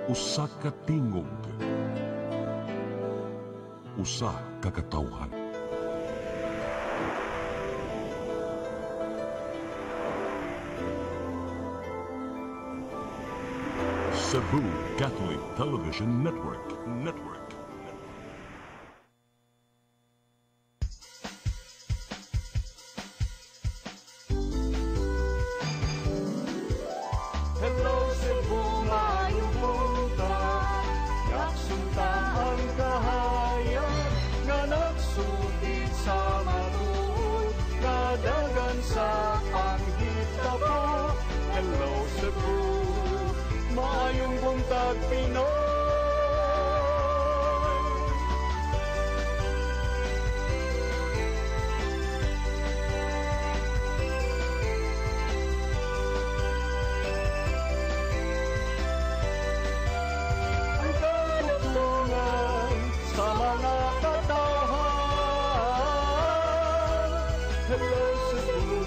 Usa ka tingog, usa ka katawhan. Cebu Catholic Television Network. Hello Cebu, maayong buntag. Yaksunta ang kahayan nga nagsulti sa matuod, kadagan sa panghita po. Hello Cebu, maayong buntag Pinoy. Ang katutulungan sa mga katawhan. Hello Cebu,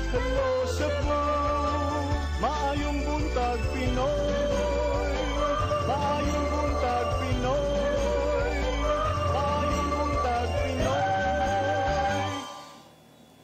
hello Cebu, maayong buntag Pinoy, maayong buntag Pinoy, maayong buntag Pinoy.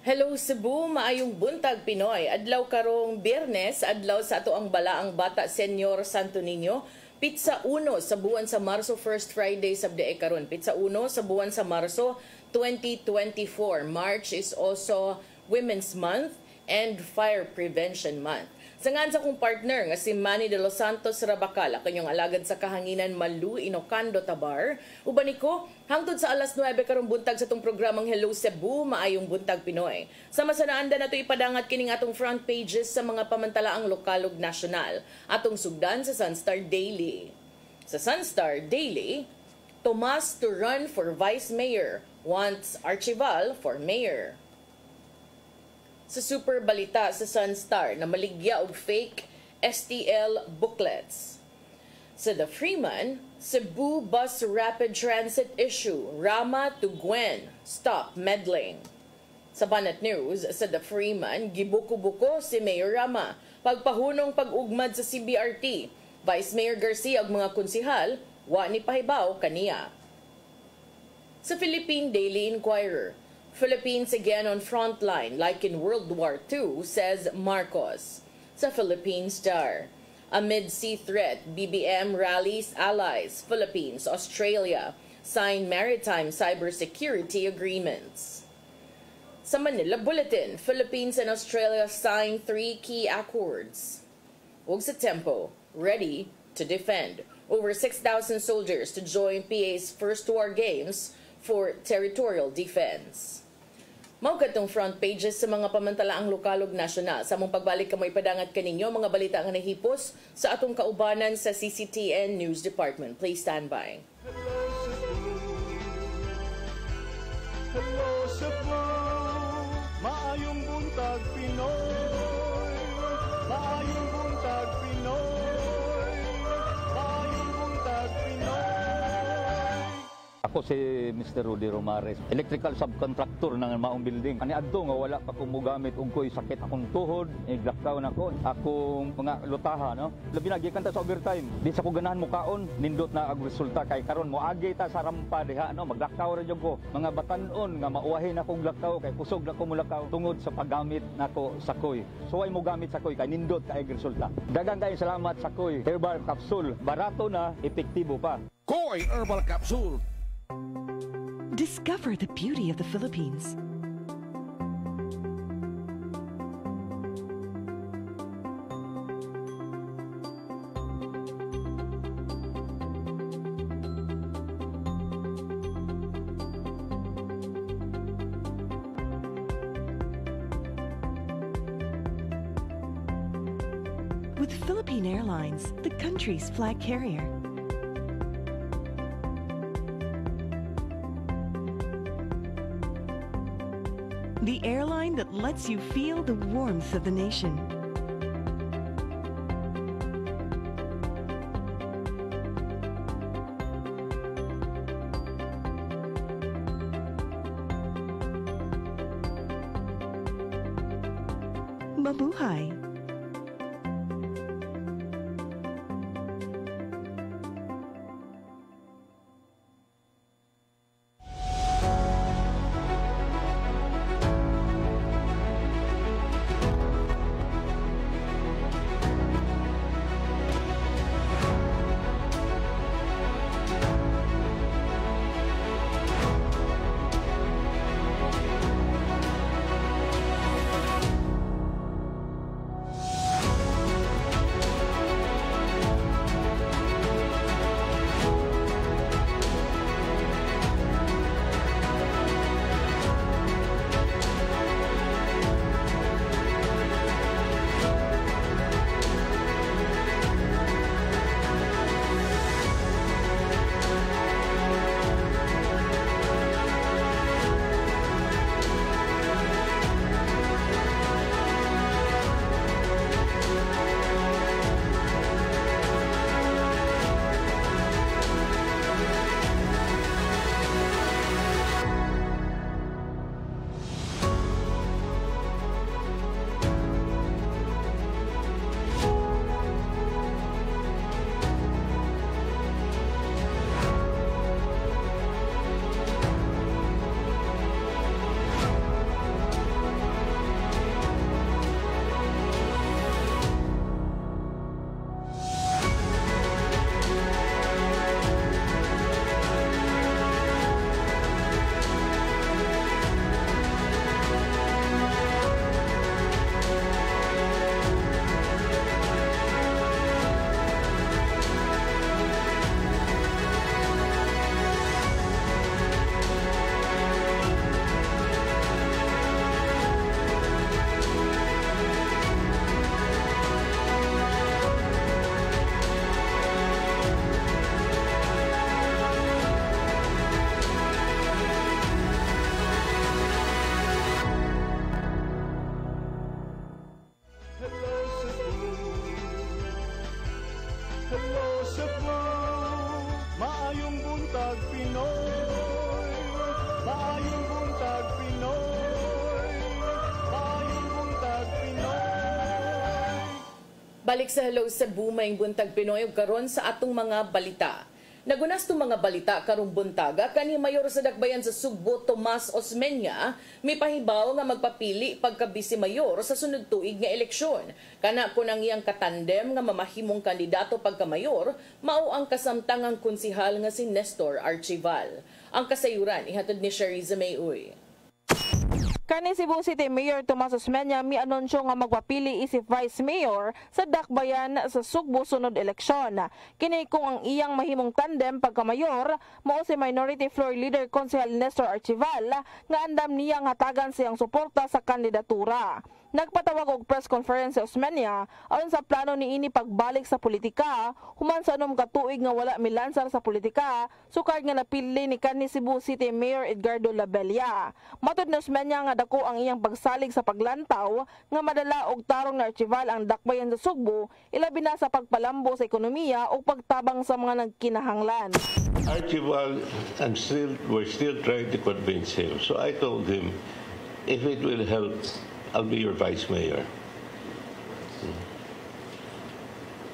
Hello Cebu, maayong buntag Pinoy. Adlaw karong Biyernes, adlaw sa ato ang balaang bata Senyor Santo Niño. Pitsa 1 sa buwan sa Marso, first Friday sabdae karon. Pitsa 1 sa buwan sa Marso 2024. March is also Women's Month and Fire Prevention Month. Sangan sa kong partner nga si Manny de los Santos Rabacala, kanyang alagad sa kahanginan Malu Inocando Tabar. Uban ko, hangtod sa alas 9 karong buntag sa itong programang Hello Cebu, maayong buntag Pinoy. Sama sa naanda na ito ipadangat kining atong front pages sa mga pamantalaang lokal ug nasyonal. Atong sugdan sa Sunstar Daily. Sa Sunstar Daily, Tomas to run for Vice Mayor, wants Archival for Mayor. Sa Super Balita sa Sunstar na maligya og fake STL booklets. Sa The Freeman, Cebu bus rapid transit issue, Rama to Gwen, stop meddling. Sa Banat News, sa The Freeman, gibuko-buko si Mayor Rama, pagpahunong pag-ugmad sa CBRT, Vice Mayor Garcia ug mga konsihal, wa ni pahibaw kaniya. Sa Philippine Daily Inquirer, Philippines again on front line like in World War II, says Marcos. Sa Philippine Star, amid sea threat, BBM rallies allies, Philippines, Australia, sign maritime cybersecurity agreements. Sa Manila Bulletin, Philippines and Australia sign 3 key accords. Ug sa Tempo, ready to defend. Over 6,000 soldiers to join PA's first war games for territorial defense. Mao katong front pages sa mga pamantalaang lokal ug nasyonal. Sa mong pagbalik ka mo ipadangat kaninyo mga balita nga nahipos sa atong kaubanan sa CCTN News Department. Please stand by. Hello Cebu, maayong buntag Pinoy, maayong buntag Pinoy, maayong buntag Pinoy. Ako si Mr. Rudy Romares, electrical subcontractor ng maong building. Ani adto nga wala pa kong mugamit ug ko'y sakit akong tuhod, iglakaw na ko. Akong mga lutaha, no? Labi na gikan ta sa overtime. Di sa ko ganahan mo kaon, nindot na ang resulta kay karon mo agi ta sa rampa diha, no? Maglakaw ra jud ko. Mga batan-on nga mauwahin akong lakaw kay kusog na ko mulakaw tungod sa paggamit nako sa koy. So ay mo gamit sa koy kay nindot kay resulta. Daghang kay salamat sa koy herbal capsule. Barato na, epektibo pa. Koy Herbal Capsule. Discover the beauty of the Philippines. With Philippine Airlines, the country's flag carrier. The airline that lets you feel the warmth of the nation. Mabuhay. Cebu, maayong buntag Pinoy, maayong buntag Pinoy, maayong buntag Pinoy. Balik sa Hello Cebu, maayong buntag Pinoy ug karon sa atong mga balita. Nagunas tong mga balita karong buntaga kanhi mayor sa Dakbayan sa Sugbo Tomas Osmeña mipahibaw nga magpapili pagka-vice mayor sa sunod tuig nga eleksyon. Kana kun ang iyang katandem nga mamahimong kandidato pagka-mayor mao ang kasamtangang konsihal nga si Nestor Archival. Ang kasayuran ihatod ni Shariza Mayoy. Kani Cebu City Mayor Tomas Osmeña mianunsyo nga magpapili isip Vice Mayor sa Dakbayan sa Sugbo sunod eleksyon. Kini kung ang iyang mahimong tandem pagka-mayor mao si Minority Floor Leader Konsehal Nestor Archival nga andam niyang hatagan siyang suporta sa kandidatura. Nagpatawag og press conference si Osmeña ayon sa plano niini pagbalik sa politika human sa unom ka tuig nga wala milansar sa politika sukad nga napili ni kanhi Cebu City Mayor Edgardo Labella. Matud ni Osmeña nga dako ang iyang pagsalig sa paglantaw nga madala og tarong na Archival ang Dakbayan sa Sugbo ilabi na sa pagpalambo sa ekonomiya o pagtabang sa mga nagkinahanglan. Archival we're still trying to convince him. So I told him, if it will help, I'll be your vice mayor.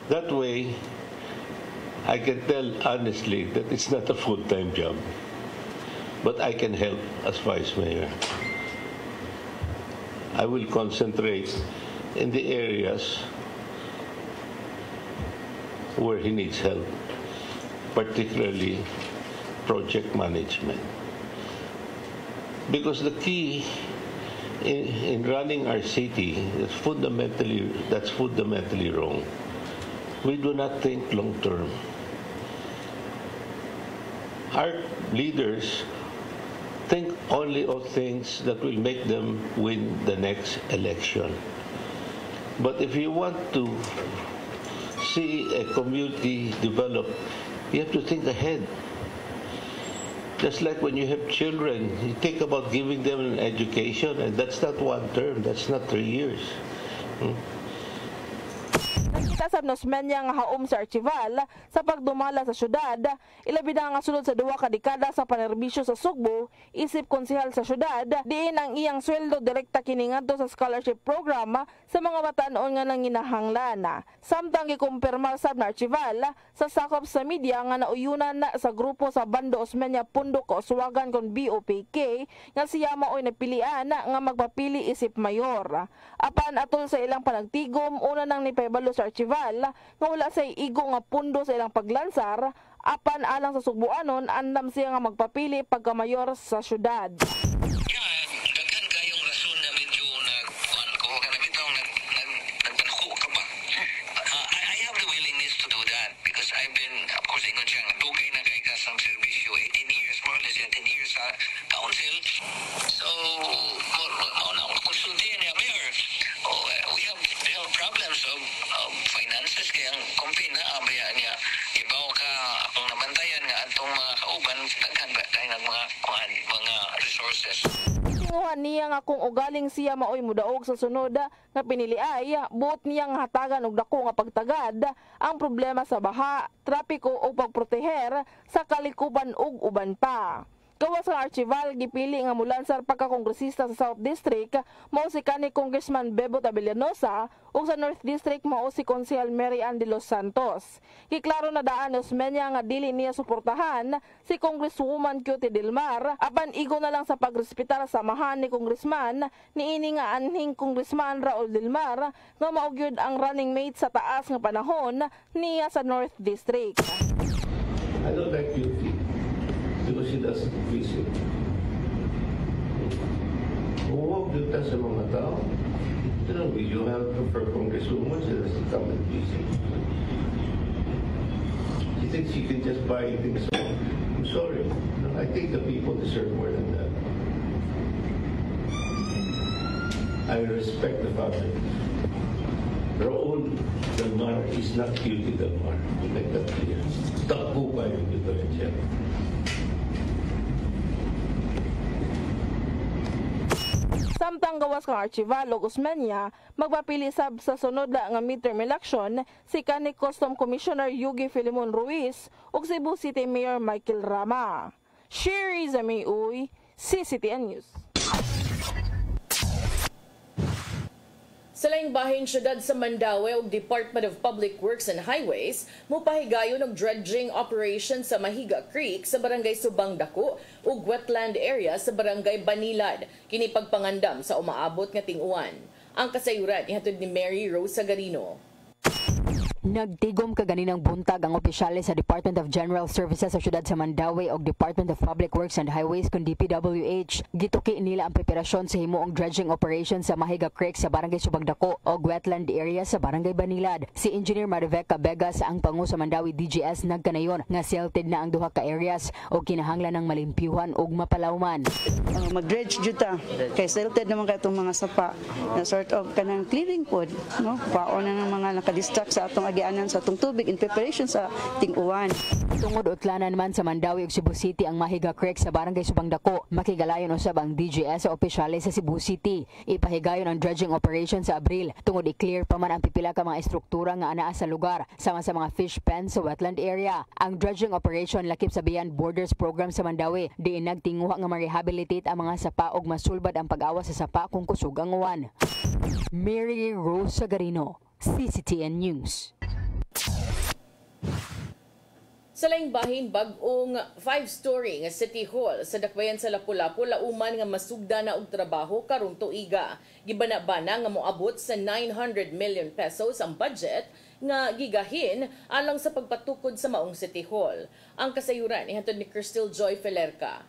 That way, I can tell honestly that it's not a full-time job, but I can help as vice mayor. I will concentrate in the areas where he needs help, particularly project management. Because the key in running our city is that's fundamentally wrong. We do not think long term. Our leaders think only of things that will make them win the next election. But if you want to see a community develop, you have to think ahead. Just like when you have children, you think about giving them an education, and that's not one term, that's not 3 years. Nagkitasab na Osmeña nga haom sa Archival sa pagdumala sa syudad, ilabi na nga sulod sa 2 ka dekada sa panerbisyo sa Sugbo, isip konsehal sa syudad, diin ang iyang sweldo direkta kini ngadto sa scholarship program sa mga bata-anon nga nanginahanglan. Samtang gikumpirma sab na Archival sa sakop sa media nga nauyunan sa grupo sa Bando Osmeña Pundok Kauswagan kon BOPK nga siya maoy napilian nga magpapili isip mayor. Apan atol sa ilang panagtigom, una nang nipahibalo sa Archival nga wala say igo nga pundo sa ilang paglansar, apan alang sa Sugboanon andam siya nga magpapili pagka-mayor sa syudad. Daghan kayong rason na medyo nagpanako ka ba? I have the willingness to do that because I've been, of course, ingon siya nga dugay na kay kasang serbisyo 18 years, more or less 10 years sa council. So, konsultihan niya, Mayor, we have problems of finances kaya ang kumpin na abaya niya ibaw ka akong nabantayan nga atong mga kauban daghan ba kay mga resources. Tinguhan niya nga kung ugaling siya maoy mudaog sa sunod nga piniliay, buot niyang hatagan og dako nga pagtagad ang problema sa baha, trapiko o pagproteher sa kalikuban ug uban pa. Gawas ang Archival, gipili nga mulansar pagka-kongresista sa South District, mao si kanhi Congressman Bebot Abellanosa, ug sa North District mao si Konsehal Mary Ann de los Santos. Giklaro na daan ni Osmeña nga dili niya suportahan si Congresswoman Cutie Dilmar, apan igo na lang sa pagrespetar sa samahan ni Congressman niini nga anhing Congressman Raul Dilmar nga maugyod ang running mate sa taas nga panahon niya sa North District. I don't like Cutie because she doesn't visit. Huwag dito sa mga tao. You have to prefer Congresswoman, she doesn't come and visit. She thinks she can just buy things. I'm sorry. I think the people deserve more than that. I respect the family. Raul Dilmar is not Cutie Dilmar. We make that clear. Takbo kayo dito rin siya. Samtang gawas kang Archivalo Osmeña, magpapili sab sa sunod nga midterm election si kanhi Custom Commissioner Yugi Filimon Ruiz ug Cebu City Mayor Michael Rama. Sherry Zamiuy, CCTN News. Sa laing bahin syudad sa Mandaue ug Department of Public Works and Highways, mupahigayon og dredging operation sa Mahiga Creek sa Barangay Subang Dako ug wetland area sa Barangay Banilad, kini pagpangandam sa umaabot nga ting-uwan. Ang kasayuran ihatod ni Mary Rose Sagarino. Nagtigom kaganinang buntag ang opisyales sa Department of General Services sa siyudad sa Mandaue o Department of Public Works and Highways kun DPWH. Gituki nila ang preparasyon sa himuong dredging operation sa Mahiga Creek sa Barangay Subang Dako o wetland area sa Barangay Banilad. Si Engineer Mariveca Begas ang pangu sa Mandaue DGS nagkanayon nga silted na ang duha ka areas o kinahanglan ng malimpyuhan ug mapalawman. Mag-dredge juta kay silted naman kay itong mga sapa na sort of kanang clearing pod, no? Paon na ng mga nakadistract sa atong agianan sa atong tubig in preparation sa ting-uwan. Tungod utlanan man sa Mandaue ug Cebu City ang Mahiga Creek sa Barangay Subang Dako, makigalayon usab ang DGS sa opisyales sa Cebu City. Ipahigayon ang dredging operation sa Abril tungod i-clear pa man ang pipila ka mga estruktura nga anaa sa lugar sama sa mga fish pen sa wetland area. Ang dredging operation lakip sa Beyond Borders program sa Mandaue, diin nagtinguha nga ma-rehabilitate ang mga sapa ug masulbad ang pag-awas sa sapa kung kusog ang uwan. Mary Rose Sagarino, CCTN News. Sa laing bahin, bag-ong 5-story nga City Hall sa dakbayan sa Lapu-Lapu lauman nga masugda na og trabaho karong tuiga. Gibana-bana nga moabot sa 900 million pesos ang budget nga gigahin alang sa pagpatukod sa maong City Hall. Ang kasayuran ihatod ni Crystal Joy Felerca.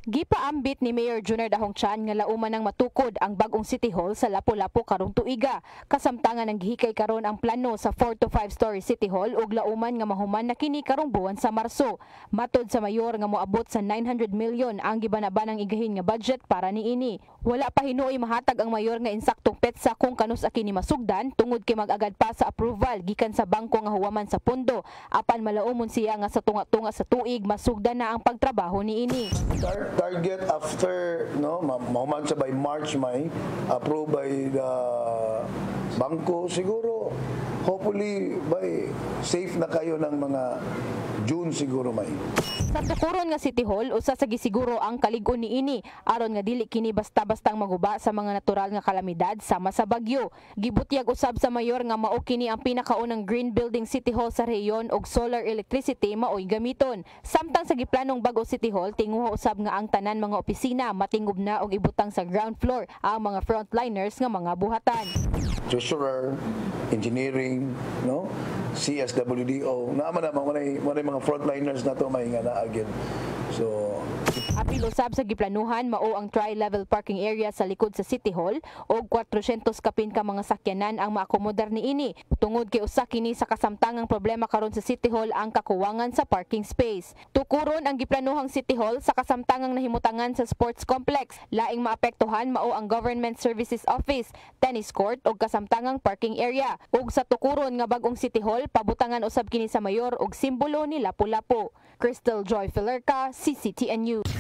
Gipaambit ni Mayor Junior Dahong Chan nga lauman nang matukod ang bagong City Hall sa Lapu-Lapu karong tuiga. Kasamtangan ang gihikay karon ang plano sa 4 to 5 story City Hall ug lauman nga mahuman na kini karong buwan sa Marso. Matod sa mayor nga moabot sa 900 million ang gibanabanang igahin nga budget para niini. Wala pa hinuoy mahatag ang mayor nga insaktong petsa kung kanus kini masugdan tungod kay mag-agad pa sa approval gikan sa bangko nga huwaman sa pondo apan malaumon siya nga sa tunga-tunga sa tuig masugdan na ang pagtrabaho niini. Target after mahuman sa by March May approved by the bangko siguro hopefully by safe na kayo ng mga June siguro May. Sa tukuron nga City Hall usa sa gisiguro ang kalig-on niini aron nga dili kini basta-bastang maguba sa mga natural nga kalamidad sama sa bagyo. Gibutyag usab sa mayor nga mao kini ang pinakaunang green building City Hall sa rehiyon og solar electricity maoy gamiton. Samtang sa giplanong bago City Hall tinguha usab nga ang tanan mga opisina matingob na og ibutang sa ground floor ang mga frontliners nga mga buhatan. Treasurer, engineering, CSWDO, naman mga frontliners na to may nga na again. So apil usab sa giplanuhan mao ang tri-level parking area sa likod sa City Hall og 400 kapin ka mga sakyanan ang maakomodar niini. Tungod kay usa kini sa kasamtangang problema karon sa City Hall ang kakuwangan sa parking space. Tukuron ang giplanuhang City Hall sa kasamtangang nahimutangan sa sports complex. Laing maapektuhan mao ang Government Services Office, tennis court og kasamtangang parking area. Ug sa tukuron nga bag-ong City Hall pabutangan usab kini sa mayor og simbolo ni Lapu-Lapu. Crystal Joy Felerca, CCTN News.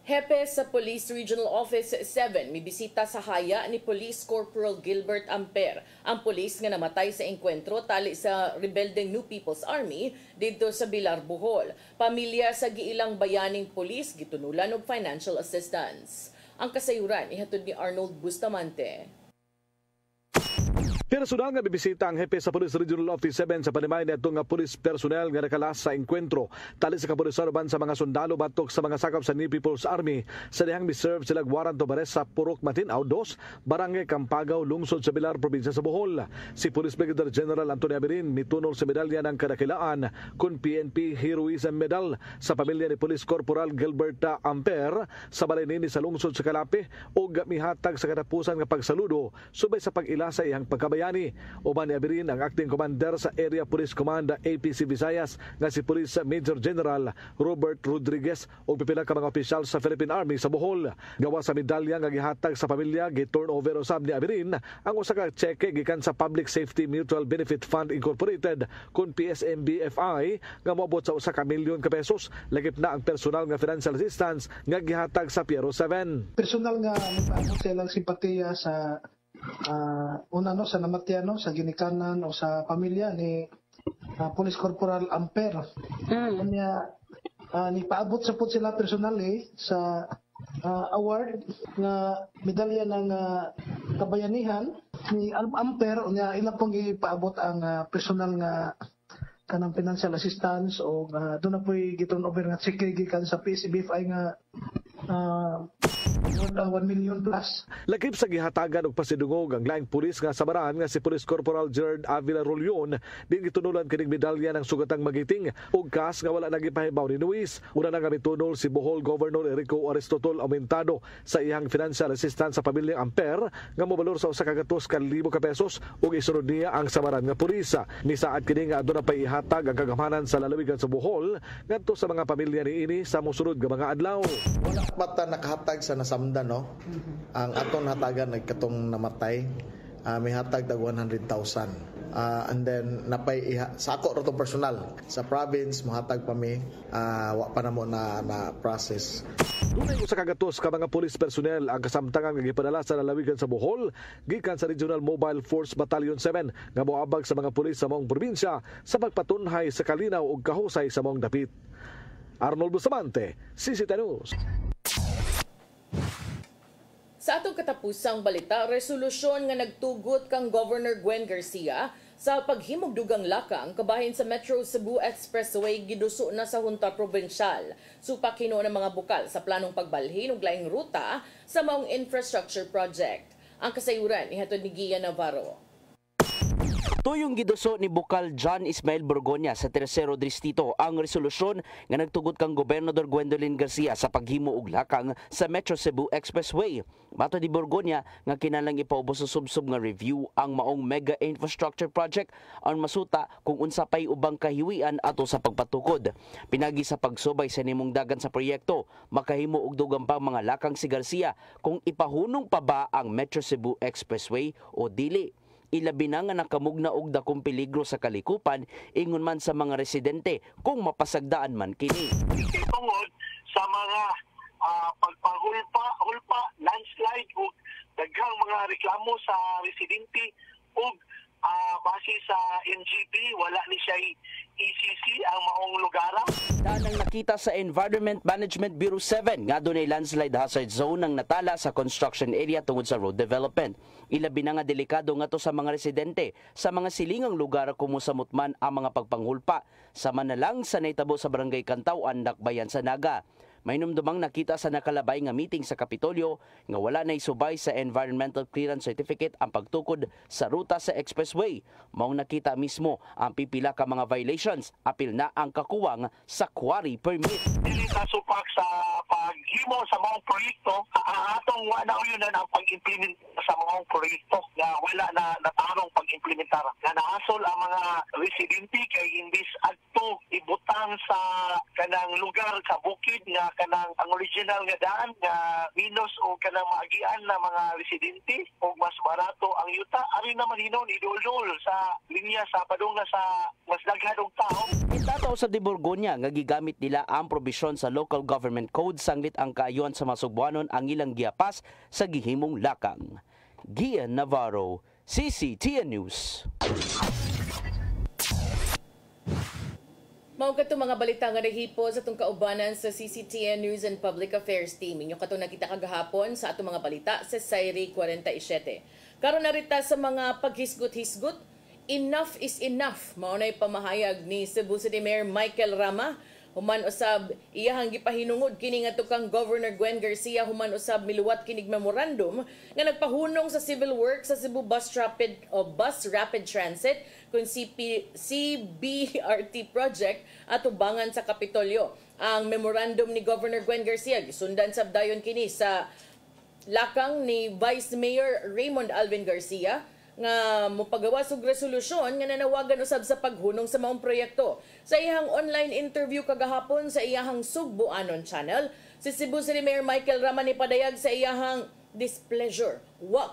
Hepe sa Police Regional Office 7 mibisita sa haya ni Police Corporal Gilbert Amper, ang pulis nga namatay sa engkwentro tali sa rebeldeng New People's Army dito sa Bilar, Bohol. Pamilya sa giilang bayaning pulis gitunulan og financial assistance. Ang kasayuran ihatod ni Arnold Bustamante. Personal nga bibisita ang hepe sa Police Regional Office 7 sa panimay nito nga police personnel nga nakalas sa engkwentro tali sa kapulisan uban sa mga sundalo batok sa mga sakop sa New People's Army sa dihang miserve sila warrant of arrest sa Purok Matinao 2, Barangay Campagaw, lungsod sa Bilar, probinsya sa Bohol. Si Police Brigadier General Antonio Abirin mitunol sa medalya ng kadakilaan kun PNP Heroism Medal sa pamilya ni Police Corporal Gilbert Amper sa balay nini sa lungsod sa Calape ug mihatag sa katapusan nga pagsaludo subay sa pag-ila sa iyang pagkabay Dakbayani. Uman ni abirin ang acting commander sa Area Police Command APC Visayas nga si Police Major General Robert Rodriguez o pipila ka mga opisyal sa Philippine Army sa Bohol. Gawa sa medalya nga gihatag sa pamilya, gi-turn over usab ni abirin ang usa ka cheque gikan sa Public Safety Mutual Benefit Fund Incorporated kun PSMBFI nga moabot sa usa ka milyon ka pesos. Lagip na ang personal nga financial assistance nga gihatag sa Piero 7. Personal nga nagpaabot silang simpatiya sa una sa namatyan sa ginikanan o sa pamilya ni Police Corporal Amper. Kanya ni paabot sa pud sila personal sa award nga medalya ng kabayanihan ni Amper. Unya ilang pong ipaabot ang personal nga kanang financial assistance o doon na po'y giturn over nga cheque gikan sa PSBFI nga 1 million plus. Lakip sa gihatagan og pasidungog ang laing pulis nga samaran nga si Police Corporal Gerard Avila Rolyon din gitunulan kining medalya ng sugatang magiting ug kas nga wala nagipahibaw ni Luis. Una na nga mitunol si Bohol Governor Erico Aristotol Aumentado sa iyang financial assistance sa pamilyang Amper nga mobalor sa 100,000 ka pesos ug isunod niya ang samaran nga pulis. Nisaad kini nga aduna pa ihatag ang kagamanan sa lalawigan sa Bohol ngadto sa mga pamilya niini sa mosunod nga mga adlaw. Wala bata nakahatag sa nasamda ang atong hatagan nagkatong namatay may hatag tag 100,000 and then napay sa ako rotong personal sa province mohatag pa mi wa pa na mo na process. Dunay usa ka gatos ka mga police personnel ang kasamtangan nga gipadala sa lalawigan sa Bohol gikan sa Regional Mobile Force Battalion 7 nga moabag sa mga pulis sa maong probinsya sa pagpatunhay sa kalinaw ug kahusay sa maong dapit. Arnold Bustamante, CCTV News. Sa atong katapusang balita, resolusyon nga nagtugot kang Governor Gwen Garcia sa paghimog dugang lakang kabahin sa Metro Cebu Expressway giduso na sa Junta Provincial. Supak hino ng mga bukal sa planong pagbalhin ug laing ruta sa maong infrastructure project. Ang kasayuran ihatod ni Gia Navarro. Tuyong giduso ni Bukal John Ismael Borgoña sa Tercero Distrito ang resolusyon nga nagtugot kang Gobernador Gwendolyn Garcia sa paghimo og lakang sa Metro Cebu Expressway. Mato ni Borgoña nga kinalang ipaubos sa subsub nga review ang maong mega infrastructure project ang masuta kung unsa pay ubang kahiwian ato sa pagpatukod. Pinagi sa pagsubay sa nimong dagan sa proyekto, makahimo og dugang pang mga lakang si Garcia kung ipahunong pa ba ang Metro Cebu Expressway o dili. Ilabi na nga nakamugna og dakong peligro sa kalikupan ingon man sa mga residente kung mapasagdaan man kini. Tungod sa mga pagpahulpa, landslide ug daghang mga reklamo sa residente ug base sa NGP wala ni siya ECC ang maong lugara. Danang nakita sa Environment Management Bureau 7 nga dunay landslide hazard zone ang natala sa construction area tungod sa road development. Ilabi na nga delikado nga to sa mga residente sa mga silingang lugar kumusamot man ang mga pagpanghulpa. Sama na lang sa naitabo sa Barangay Kantawan, Dakbayan sa Naga. May numdumang nakita sa nakalabay nga meeting sa Kapitolyo nga wala na isubay sa Environmental Clearance Certificate ang pagtukod sa ruta sa expressway. Maong nakita mismo ang pipila ka mga violations, apil na ang kakuwang sa quarry permit. Dili ta supak sa paghimo sa mga proyekto, atong wala yun ang pag-implement sa mga proyekto nga wala na natarong pag-implementar. Nga naasol ang mga residente kay hindi adto ibutang sa kanang lugar sa bukid nga kanang ang original nga daan nga minus o kanang maagian na mga residente o mas barato ang yuta ari naman hinon idol sa linya sa padunga sa mas daghan og tao. Itataw sa Borgoña nga gigamit nila ang probisyon sa Local Government Code sanglit ang kaayuan sa masugbuanon ang ilang giapas sa gihimong lakang. Gia Navarro, CCTN News. Mao kato mga balita nga nahipo sa itong kaubanan sa CCTN News and Public Affairs Team. Inyo kato nakita kagahapon sa atong mga balita sa Sayri 47. Karon narita sa mga paghisgot-hisgot, enough is enough. Maunay pamahayag ni Cebu City Mayor Michael Rama. Human usab iyahang gipahinungod kini nga tukang Governor Gwen Garcia human usab miluwat kinig memorandum nga nagpahunong sa civil works sa Cebu Bus Rapid Transit kung CBRT project at ubangan sa Kapitolyo. Ang memorandum ni Governor Gwen Garcia gisundan sab dayon kini sa lakang ni Vice Mayor Raymond Alvin Garcia nga mopagawa og resolusyon nga nanawagan usab sa paghunong sa maong proyekto. Sa iyang online interview kagahapon sa iyahang Sugbuanon channel, si Cebu City Mayor Michael Rama ni padayag sa iyahang displeasure. Wa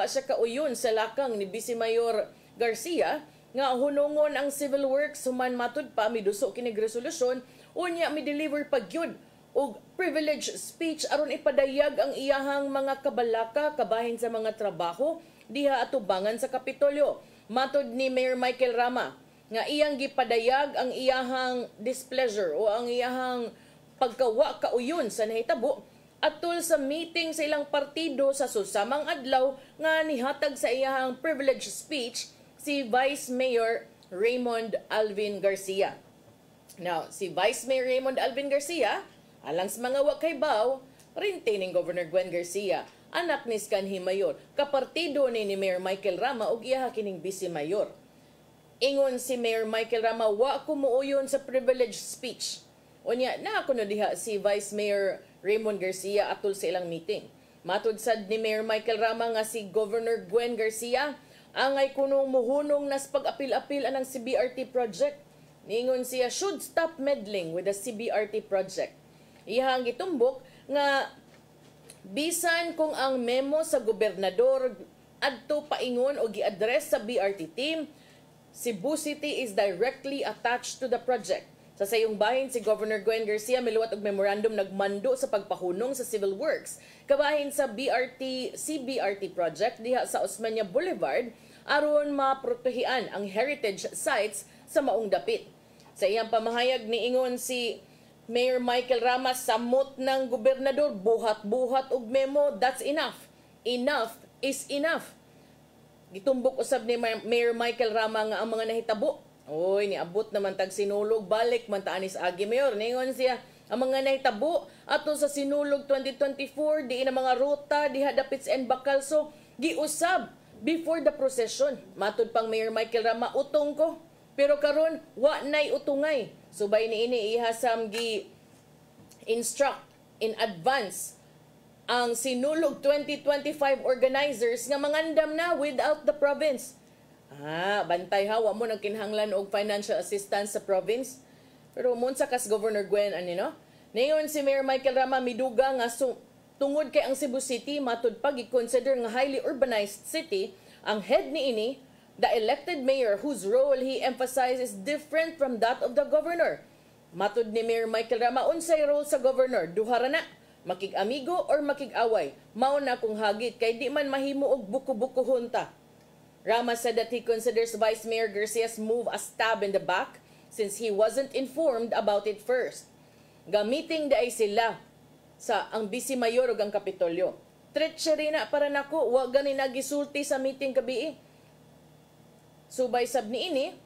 siya kauyon sa lakang ni Vice Mayor Garcia nga hunungon ang civil works human matud pa miduso kinig resolusyon unya mi deliver pagyud og privilege speech aron ipadayag ang iyahang mga kabalaka kabahin sa mga trabaho diha atubangan sa Kapitolyo. Matud ni Mayor Michael Rama nga iyang gipadayag ang iyahang displeasure o ang iyahang pagkawa kauyon sa nahitabo atol sa meeting sa ilang partido sa susamang adlaw nga nihatag sa iyahang privilege speech si Vice Mayor Raymond Alvin Garcia. Now, si Vice Mayor Raymond Alvin Garcia, alang sa mga wakaybaw, rinte ning Governor Gwen Garcia, anak ni Scanhi Mayor, kapartido ni Mayor Michael Rama ug iyaha kining Vice Mayor. Ingon si Mayor Michael Rama, wa ko muuyon sa privilege speech. Unya, na ako na diha si Vice Mayor Raymond Garcia atol sa ilang meeting. Matud sad ni Mayor Michael Rama nga si Governor Gwen Garcia, angay kunong muhunong nas pag-apil-apil anang CBRT project. Ningon siya should stop meddling with the CBRT project. Iyang gitumbok nga bisan kung ang memo sa gobernador adto paingon o gi-address sa BRT team, Cebu City is directly attached to the project. Sa sayong bahin, si Governor Gwen Garcia miluwat og memorandum nagmando sa pagpahunong sa civil works kabahin sa CBRT project diha sa Osmeña Boulevard aron maprotehian ang heritage sites sa maong dapit. Sa iyang pamahayag niingon si Mayor Michael Rama, samot ng gobernador, buhat-buhat og memo, that's enough. Enough is enough. Gitumbok usab ni Mayor Michael Rama nga ang mga nahitabo. Oy, niabot naman tag sinulog, balik man ta anis agi Mayor. Ningon siya, ang mga nahitabo ato sa sinulog 2024, di na mga ruta, diha dapits and Bacalso, giusab before the procession. Matud pang Mayor Michael Rama, utong ko. Pero karon wa nay utungay. Subay niini ihasam gi instruct in advance ang Sinulog 2025 organizers nga mangandam na without the province. Bantay ha, wa mo nang kinahanglan og financial assistance sa province. Pero mun sa kas Governor Gwen no? Nayon si Mayor Michael Rama miduga nga tungod kay ang Cebu City matud pa gi-consider nga highly urbanized city, ang head niini the elected mayor whose role he emphasizes different from that of the governor. Matud ni Mayor Michael Rama, unsay role sa governor? Duha ra na, makig-amigo or makig-away. Mao na kung hagit, kay di man mahimo og buko-buko hunta. Rama said that he considers Vice Mayor Garcia's move a stab in the back since he wasn't informed about it first. Gamiting daay sila sa ang Vice Mayor ug ang Kapitolyo. Treachery na para nako, wa gani nagisulti sa meeting kabii. Subay sab niini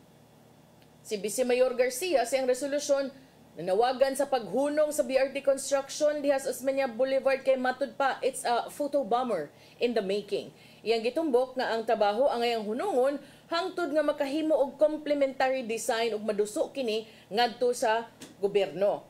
si Vice Mayor Garcia sa iyang resolusyon nanawagan sa paghunong sa BRT construction diha sa Osmeña Boulevard kay matud pa it's a photo bomber in the making. Iyang gitumbok nga ang trabaho ang iyang hunungon hangtod nga makahimo og complementary design ug maduso kini ngadto sa gobyerno.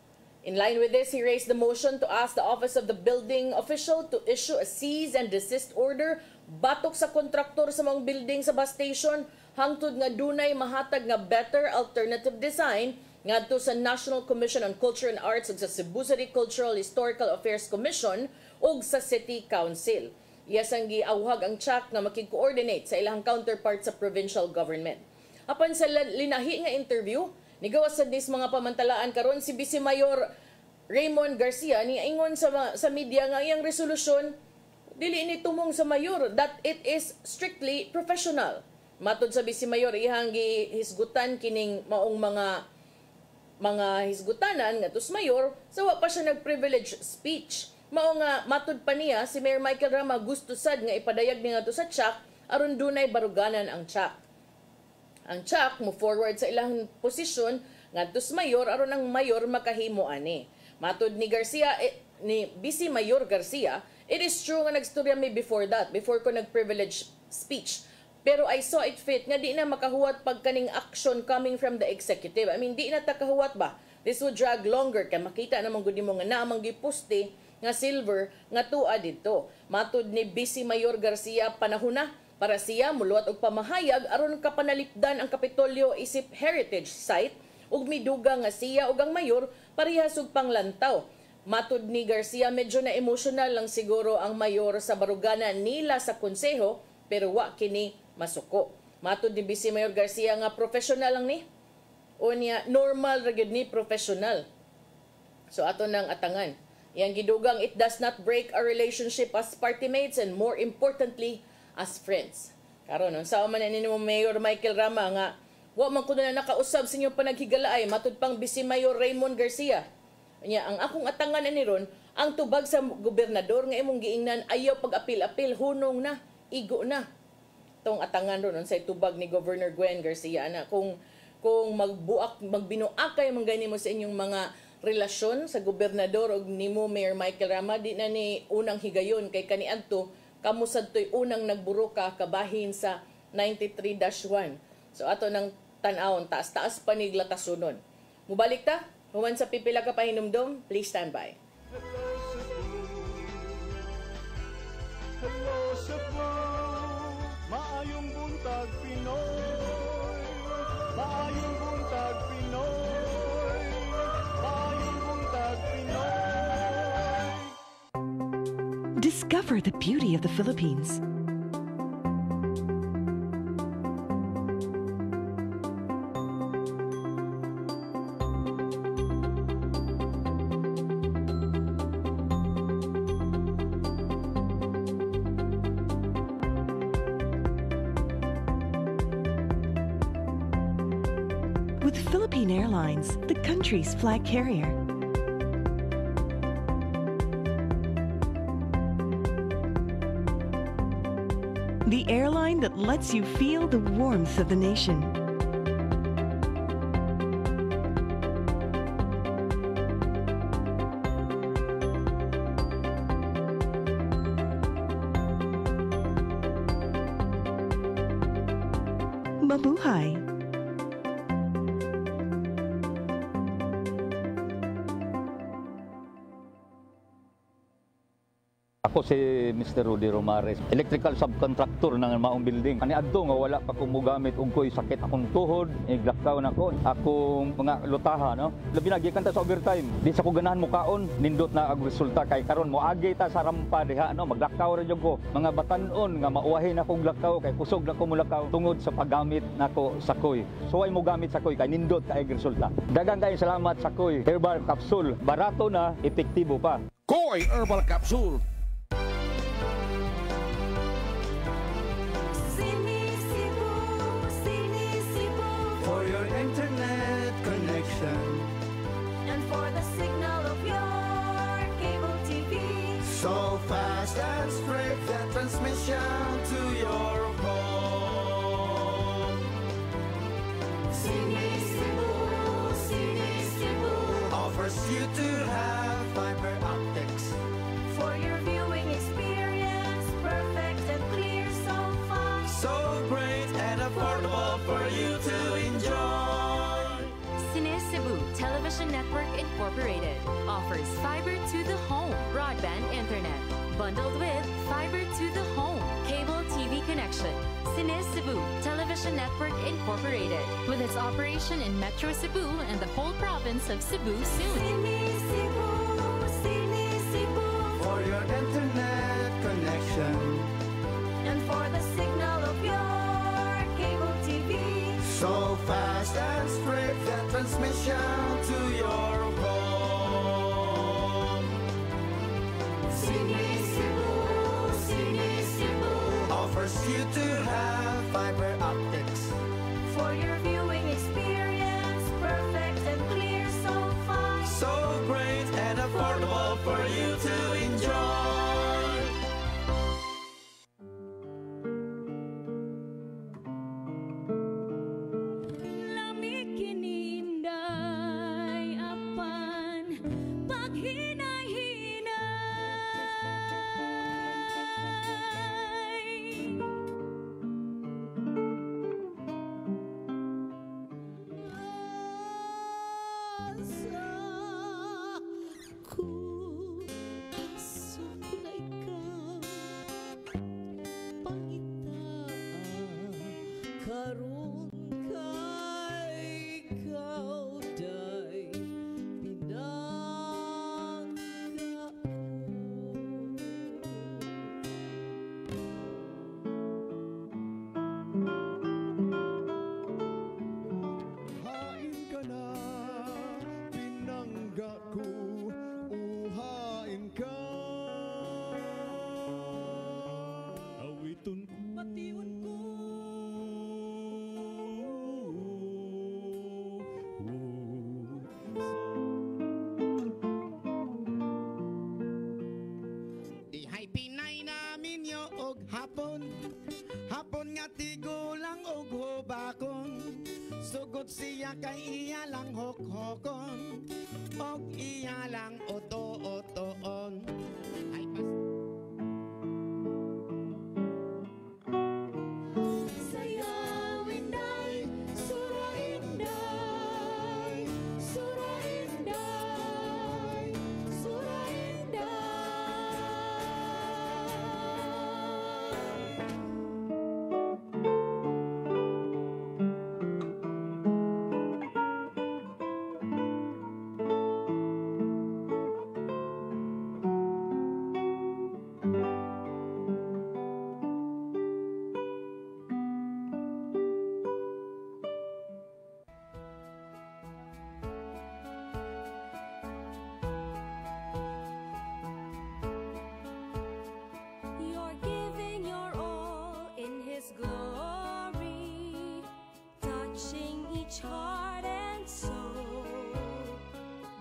In line with this, he raised the motion to ask the Office of the Building Official to issue a cease and desist order batok sa kontraktor sa mga building sa bus station hangtod nga dunay mahatag nga better alternative design ngadto sa National Commission on Culture and Arts ug sa Cebu City Cultural Historical Affairs Commission ug sa City Council. Iyasang giawhag ang CHAC nga makig-coordinate sa ilang counterpart sa provincial government. Apan sa linahi nga interview, nigawas sa dis mga pamantalaan karon si Vice Mayor Raymond Garcia ni ingon sa media nga iyang resolusyon dili ini tumong sa mayor that it is strictly professional. Matod sa Vice Mayor, ihang gihisgutan kining maong mga hisgutanan nga tus mayor, sawa pa siya nag-privilege speech. Mao nga matud pa niya si Mayor Michael Rama gusto sad nga ipadayag niya to sa CHAC aron dunay baruganan ang CHAC. Ang CHAC mo forward sa ilang posisyon ngadto sa mayor aron ang mayor makahimo ani. Matud ni Garcia ni Vice Mayor Garcia, it is true nga nagstorya me before ko nag-privilege speech. Pero I saw it fit nga di na makahuwat pagkaning action coming from the executive. I mean, di na takahuwat ba? This would drag longer kay makita namang gud mo nga naamang giposte nga silver nga tua dito. Matud ni Vice Mayor Garcia, panahon na Para siya muluwat og pamahayag aron kapanalipdan ang Kapitolyo isip heritage site ug miduga nga siya ug ang mayor parehas og panglantaw. Matud ni Garcia, medyo na emotional lang siguro ang mayor sa baruganan nila sa konseho pero wa kini masuko. Matud ni Vice Mayor Garcia nga professional lang ni. O niya normal ra gyud ni professional. So ato nang atangan. Yang gidugang it does not break our relationship as party mates and more importantly as friends. Karon unsa man ni Mayor Michael Rama nga wa man kuno na nakausab sa inyong panaghigalaay matud pang Vice Mayor Raymond Garcia. Nya ang akong atangan ani ron ang tubag sa gobernador nga imong giingnan ayaw pag-apil-apil hunong na igo na. Tong atangan ron sa tubag ni Governor Gwen Garcia na kung magbinuakay man gani mo sa inyong mga relasyon sa gobernador og nimo Mayor Michael Rama di na ni unang higayon kay kaniadto kamo sadtoy unang nagburo ka kabahin sa 93-1. So ato nang tan-awon taas-taas pa ni latasunon. Mubalik ta human sa pipila ka pahinumdom, please stand by. Hello Cebu, maayong buntag Pinoy. Maayong buntag Pinoy. Maayong buntag Pinoy. Discover the beauty of the Philippines. With Philippine Airlines, the country's flag carrier. The airline that lets you feel the warmth of the nation. Mabuhay! Ako si Mr. Rudy Romares, electrical subcontractor ng maong building. Kaniadto nga wala pa kumugamit og ko'y sakit akong tuhod, iglakaw na ko. Akong mga lutaha, no? Labi na gikan ta sa overtime. Di sa ko ganahan mo kaon, nindot na ang resulta kay karon mo agi ta sa rampa diha, no? Maglakaw ra jud ko. Mga batan-on nga mauwahi na kog lakaw kay kusog na ko mulakaw tungod sa paggamit nako sa koy. So ay mo gamit sa koy kay nindot kay resulta. Daghang kay salamat sa koy. Herbal capsule, barato na, epektibo pa. Koy Herbal Capsule. For your internet connection and for the signal of your cable TV. So fast and straight the transmission to your home. Sini Cebu offers you to have fiber optics for your viewing experience, perfect and clear so fast. So great and affordable for you to enjoy. Cine Cebu Television Network Incorporated offers fiber to the home broadband internet bundled with fiber to the home cable TV connection. Cine Cebu Television Network Incorporated with its operation in Metro Cebu and the whole province of Cebu soon. Cine Cebu For your internet connection and for the signal of your cable TV. so fast and straight the transmission to your home. Cine Cebu Offers you to have fiber optics for your viewing experience, perfect and clear so fast. so great and affordable for you to enjoy. Lamig kininday apan paghinay-hinay. karon kay ikaw day Hain ka na, pinangga ko, uhain ka. Awiton ko, Patiun ko. Dihay Pinay namin yo og hapon, hapon nga tigulang og hubakon. Sugod siya kay iya lang hokhokon, og iya lang oto-otoon. Ay pas Sayawin day, surain day, surain day, surain day. You're giving your all in His glory, touching each heart and soul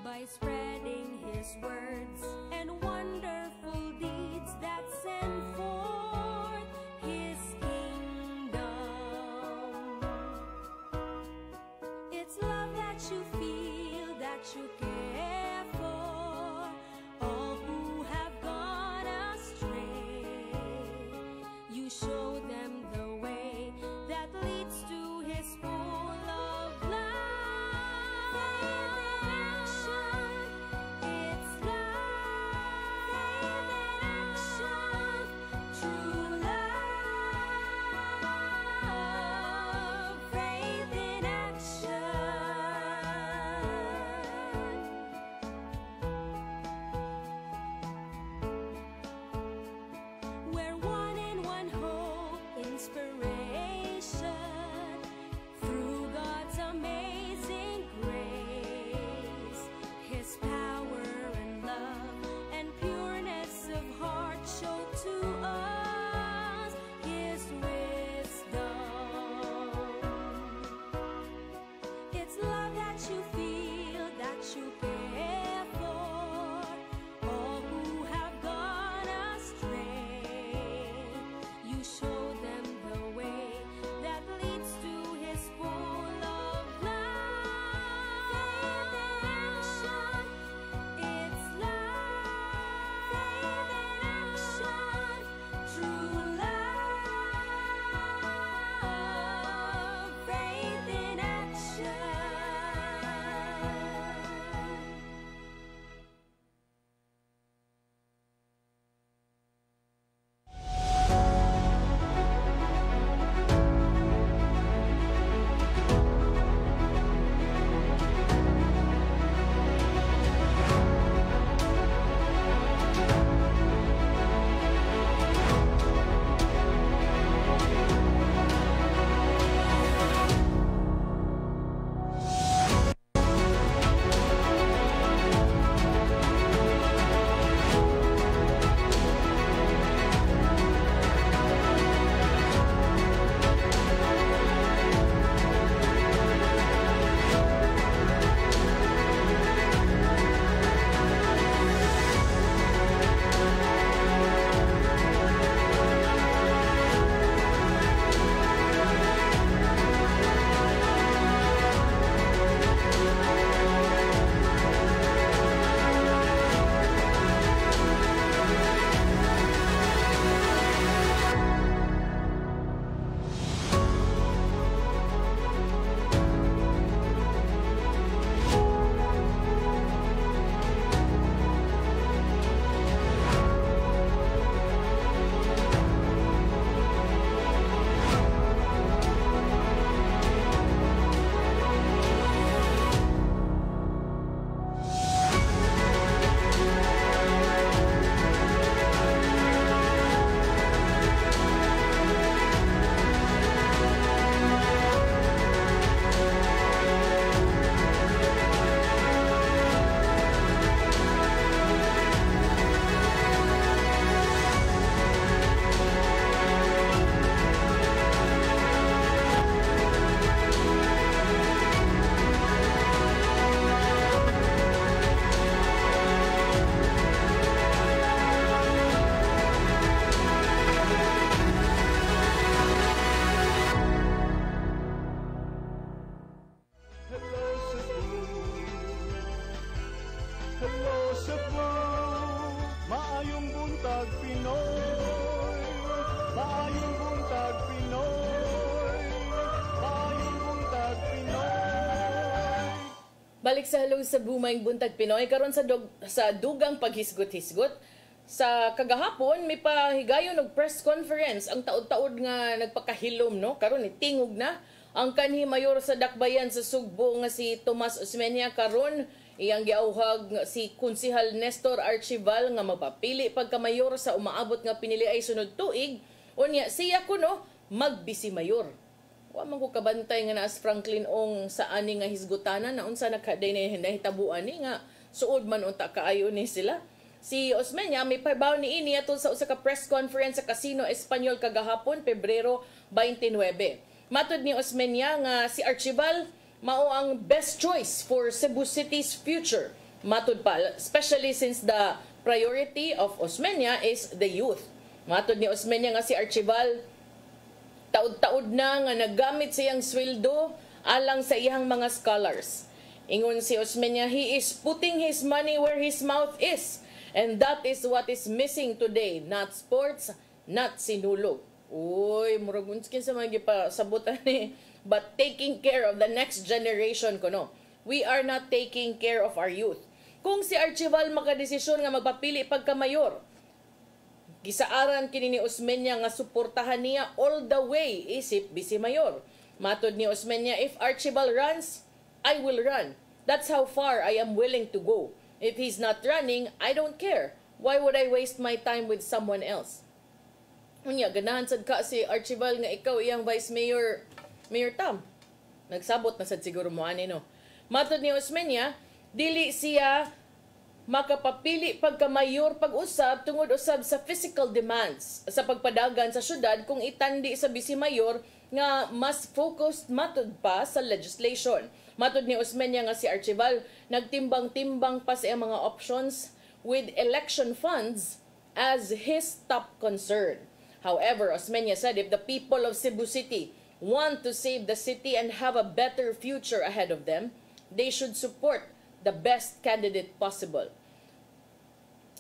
by spreading His words and wonderful deeds that send forth His kingdom. It's love that you feel, that you care for all who have gone astray. You show them the way that leads to His full of love. It's love in action, true love, faith in action. Balik sa Hello sa Bumayng Buntag Pinoy karon sa dugang paghisgot-hisgot. Sa kagahapon may pahigayon og press conference ang taod-taod nga nagpakahilom no karon tingog na ang kanhi mayor sa Dakbayan sa Sugbo nga si Tomas Osmeña karon iyang giauhag si Konsehal Nestor Archival nga mapapili pagka-mayor sa umaabot nga pinili ay sunod tuig unya siya kuno magbisi mayor. Wa man ko kabantay nga naas Franklin Ong sa ani nga hisgutanan na unsa nakaday na nahitabuan ni nga suod man unta kaayo ni sila. Si Osmeña may pabaw ni ini atol sa usa ka press conference sa Casino Espanyol kagahapon Pebrero 29. Matud ni Osmeña nga si Archival mao ang best choice for Cebu City's future. Matud pa especially since the priority of Osmeña is the youth. Matud ni Osmeña nga si Archival taud-taud na nga nagamit siyang sweldo alang sa iyang mga scholars. Ingon si Osmeña, he is putting his money where his mouth is. And that is what is missing today. Not sports, not sinulog. Uy, murag unskin sa mga gipasabutan ni. But taking care of the next generation ko, no? We are not taking care of our youth. Kung si Archival makadesisyon nga magpapili pagka-mayor, gisaaran kini ni Osmeña nga suportahan niya all the way isip bisi mayor. Matod ni Osmeña, if Archival runs, I will run. That's how far I am willing to go. If he's not running, I don't care. Why would I waste my time with someone else? Unya, ganahan sad ka si Archival nga ikaw iyang Vice Mayor, Mayor Tam. Nagsabot na sad siguro mo ani no. Matod ni Osmeña, dili siya makapapili pagka-mayor pag-usab tungod usab sa physical demands sa pagpadagan sa syudad kung itandi sa bisi-mayor nga mas focused matud pa sa legislation. Matud ni Osmeña nga si Archival nagtimbang-timbang pa sa mga options with election funds as his top concern. However, Osmeña said if the people of Cebu City want to save the city and have a better future ahead of them, they should support the best candidate possible.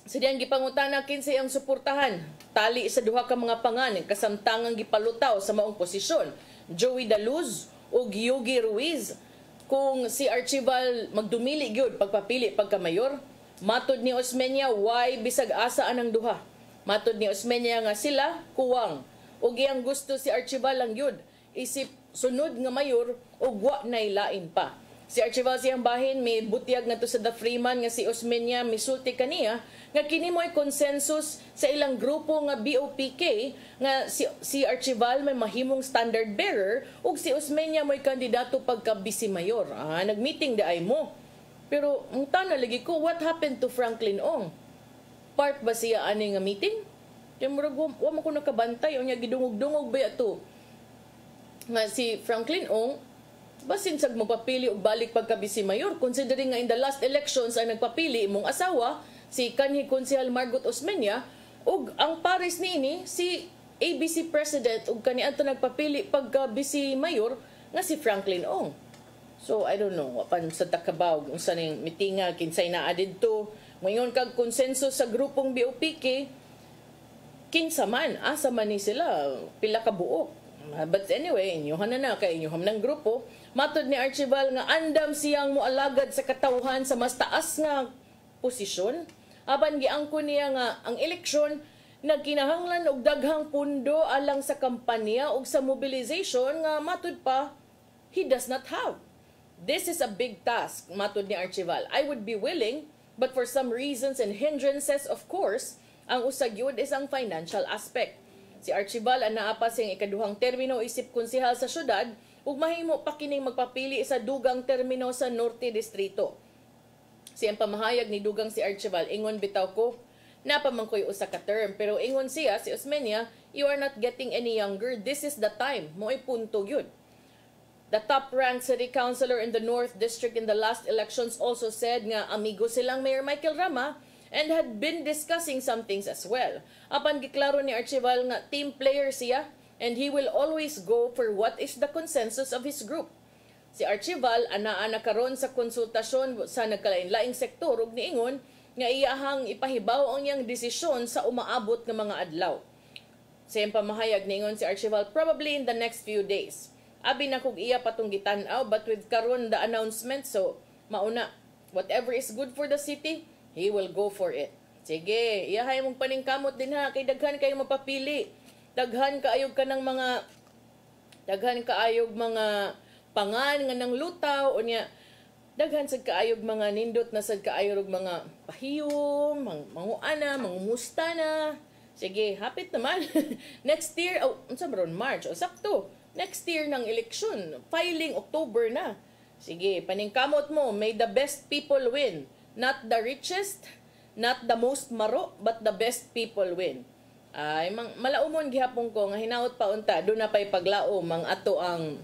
Sa diyang gipangutana kinsa ang suportahan tali sa duha ka mga pangan kasamtangang gipalutaw sa maong posisyon, Joey Daluz ug Yogi Ruiz. Kung si Archival magdumili gyud pagpapili pagka-mayor, matud ni Osmeña why bisag asa anang duha. Matud ni Osmeña nga sila kuwang ug iyang gusto si Archival lang gyud isip sunod nga mayor ug wa nay lain pa. Si Archival siyang bahin may butyag nga to sa The Freeman nga si Osmeña misulti kaniya nga kini mo'y consensus sa ilang grupo nga BOPK nga si Archival may mahimong standard bearer ug si Osmeña mo'y kandidato pagka vice mayor. Nagmeeting da ay mo. Pero ang tanong lagi ko, what happened to Franklin Ong? Part ba siya ani nga meeting? Kaya murag wa man ko nakabantay unya gidungog-dungog ba ato nga si Franklin Ong basin sag magpapili og balik pagka vice mayor considering nga in the last elections ay nagpapili imong asawa si kanhi Konsehal Margot Osmeña ug ang pares niini si ABC President ug kaniadto nagpapili pagka vice mayor nga si Franklin Ong. So I don't know wapan sa takabaw unsa ning mitinga kinsay naa didto ngayon kag konsensus sa grupong BOPK kinsa man asa man ni sila pila ka buok. But anyway, inyuhan na kay inyuham ng grupo. Matod ni Archival nga andam siyang mualagad sa katawhan sa mas taas nga posisyon. Aban giangko niya nga ang eleksyon nagkinahanglan og daghang pundo alang sa kampanya ug sa mobilization nga matud pa he does not have. This is a big task, matud ni Archival. I would be willing, but for some reasons and hindrances, of course, ang usag yun is ang financial aspect. Si Archival anaa pa siyang ikaduhang termino isip konsehal sa syudad ug mahimo pa kining magpapili sa dugang termino sa Norte Distrito. Siyang pamahayag ni dugang si Archival, ingon bitaw ko, napaman ko'y usa ka term, pero ingon siya, si Osmeña, you are not getting any younger, this is the time, mo'y punto yun. The top-ranked city councilor in the North District in the last elections also said nga amigo silang Mayor Michael Rama and had been discussing some things as well. Apan giklaro ni Archival nga team player siya and he will always go for what is the consensus of his group. Si Archival anaa na karon sa konsultasyon sa nagkalain-laing sektor ug niingon nga iyahang ipahibaw ang iyang desisyon sa umaabot nga mga adlaw. Sa iyang pamahayag niingon si Archival, probably in the next few days. Abi na kog iya patong gitan-aw but with karon the announcement so Mauna, whatever is good for the city, he will go for it. Sige, iyahay mong paningkamot din ha, kay daghan kayo mapapili. Daghan kaayog ka ng mga pangan nga ng lutaw o niya daghan sad kaayog mga nindot na sad kaayog mga pahiyom, manguana, mangumusta na. Sige, hapit naman. Next year, unsa ba ron, March o sakto. Next year ng eleksyon, filing October na. Sige, paningkamot mo, may the best people win. Not the richest, not the most maro, but the best people win. Ay, malaumon gihapon ko nga hinaot pa unta, do na pay paglaom ang ato ang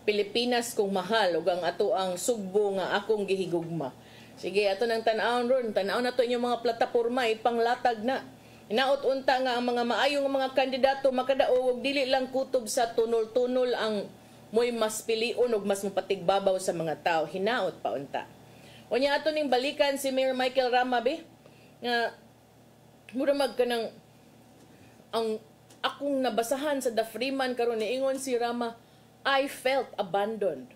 Pilipinas kong mahal ug ang ato ang sugbo nga akong gihigugma. Sige, ato nang tan-awon ron, tan-aw na to inyong mga plataporma ipanglatag na. Hinaot unta nga ang mga maayong mga kandidato makadaog dili lang kutob sa tunol-tunol ang moy mas piliun ug mas mapatigbabaw sa mga tao. Hinaot pa unta. Unya ato ning balikan si Mayor Michael Rama be nga mura magkanang ang akong nabasahan sa The Freeman karon niingon si Rama, I felt abandoned.